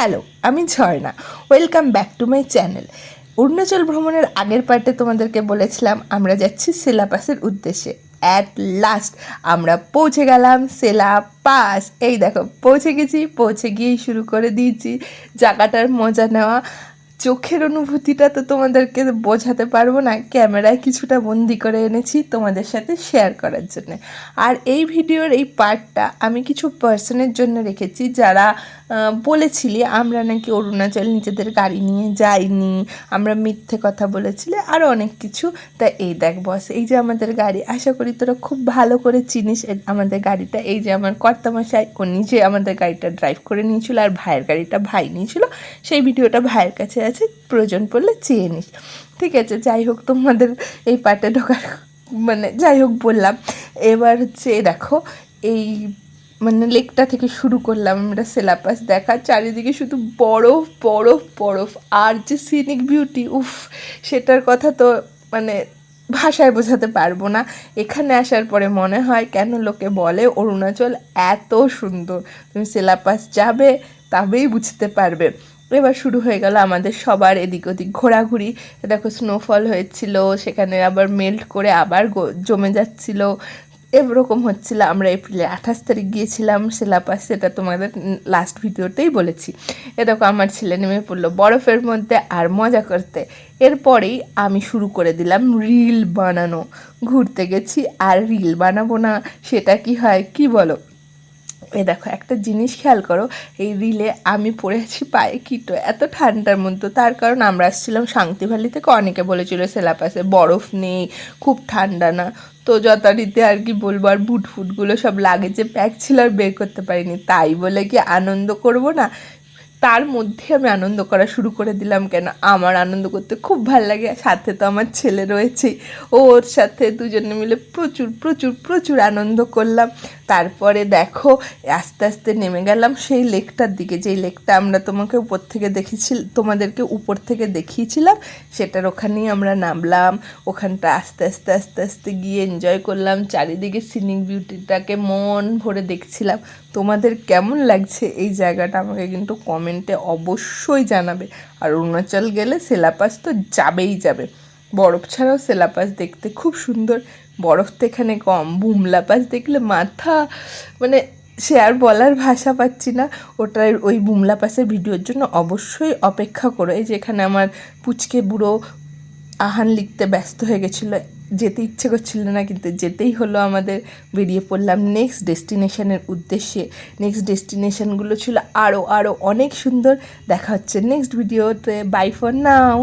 Hello, আমি Jharna. Welcome back to my channel. Arunachal ভ্রমণের আগের পার্টে তোমাদেরকে বলেছিলাম আমরা যাচ্ছি সেলা পাসের উদ্দেশ্যে। অ্যাট লাস্ট আমরা পৌঁছে গেলাম সেলা পাস। এই দেখো পৌঁছে গেছি, পৌঁছে গিয়েই শুরু করে দিয়েছি জায়গাটার মজা নেওয়া। চোখের অনুভূতিটা তো তোমাদেরকে বোঝাতে পারবো না, ক্যামেরায় কিছুটা বন্দি করে এনেছি তোমাদের সাথে শেয়ার করার জন্য। আর এই ভিডিওর এই পার্টটা আমি কিছু পার্সনের জন্য রেখেছি যারা বলেছিলি আমরা নাকি অরুণাচল নিজেদের গাড়ি নিয়ে যাইনি, আমরা মিথ্যে কথা বলেছিলে, আরও অনেক কিছু। তা এই দেখ বস, এই যে আমাদের গাড়ি, আশা করি তোরা খুব ভালো করে চিনিস আমাদের গাড়িটা। এই যে আমার কর্তামশাই, ও নিজে আমাদের গাড়িটা ড্রাইভ করে নিয়েছিল, আর ভাইয়ের গাড়িটা ভাই নিয়েছিল। সেই ভিডিওটা ভাইয়ের কাছে আছে, প্রয়োজন পড়লে চেয়ে নিস। ঠিক আছে, যাই হোক, তোমাদের এই পার্টে ঢোকার মানে যাই হোক বললাম। এবার হচ্ছে দেখো, এই মানে লেকটা থেকে শুরু করলাম আমরা সেলা পাস দেখা। চারিদিকে শুধু বরফ বরফ বরফ, আর যে সিনিক বিউটি, উফ, সেটার কথা তো মানে ভাষায় বোঝাতে পারবো না। এখানে আসার পরে মনে হয় কেন লোকে বলে অরুণাচল এত সুন্দর, তুমি সেলা পাস যাবে তবেই বুঝতে পারবে। এবার শুরু হয়ে গেল আমাদের সবার এদিক ওদিক ঘোরাঘুরি। দেখো স্নোফল হয়েছিল, সেখানে আবার মেল্ট করে আবার জমে যাচ্ছিল, এরকম হচ্ছিল। আমরা এপ্রিলে 28 তারিখ গিয়েছিলাম সেলা পাস, সেটা তোমাদের লাস্ট ভিডিওতেই বলেছি। এ দেখো আমার ছেলে নেমে পড়লো বরফের মধ্যে আর মজা করতে। এরপরেই আমি শুরু করে দিলাম রিল বানানো। ঘুরতে গেছি আর রিল বানাবো না, সেটা কি হয় কি বলো? এই দেখো একটা জিনিস খেয়াল করো, এই রিলে আমি পরে আছি পায়ে কিটো, এত ঠান্ডার মধ্যে। তার কারণ আমরা আসছিলাম শান্তি ভ্যালি থেকে, অনেকে বলেছিল সেলা পাসে বরফ নেই, খুব ঠান্ডা না। তো যথারীতি আর কি বলবো, আর বুট ফুটগুলো সব লাগেজে প্যাক ছিল আর বের করতে পারিনি, তাই বলে কি আনন্দ করব না? তার মধ্যে আমি আনন্দ করা শুরু করে দিলাম। কেন, আমার আনন্দ করতে খুব ভাল লাগে, সাথে তো আমার ছেলে রয়েছেই, ওর সাথে দুজনে মিলে প্রচুর প্রচুর প্রচুর আনন্দ করলাম। তারপরে দেখো আস্তে আস্তে নেমে গেলাম সেই লেকটার দিকে, যেই লেকটা আমরা তোমাদেরকে উপর থেকে দেখিয়েছিলাম, সেটার ওখানেই আমরা নামলাম। ওখানটা আস্তে আস্তে আস্তে আস্তে গিয়ে এনজয় করলাম, চারিদিকে সিনিক বিউটিটাকে মন ভরে দেখছিলাম। তোমাদের কেমন লাগছে এই জায়গাটা আমাকে কিন্তু কমেন্টে অবশ্যই জানাবে। আর অরুণাচল গেলে সেলা পাস তো যাবেই যাবে। বরফ ছাড়াও সেলা পাস দেখতে খুব সুন্দর। বরফ তো এখানে কম, বুমলা পাস দেখলে মাথা মানে সে আর বলার ভাষা পাচ্ছি না। ওটার ওই বুমলা পাসের ভিডিওর জন্য অবশ্যই অপেক্ষা করো। এই যে এখানে আমার পুচকে বুড়ো আহান লিখতে ব্যস্ত হয়ে গেছিলো, যেতে ইচ্ছে করছিল না, কিন্তু যেতেই হলো আমাদের। বেরিয়ে পড়লাম নেক্সট ডেস্টিনেশনের উদ্দেশ্যে। নেক্সট ডেস্টিনেশনগুলো ছিল আরও আরও অনেক সুন্দর। দেখা হচ্ছে নেক্সট ভিডিওতে। Bye for now.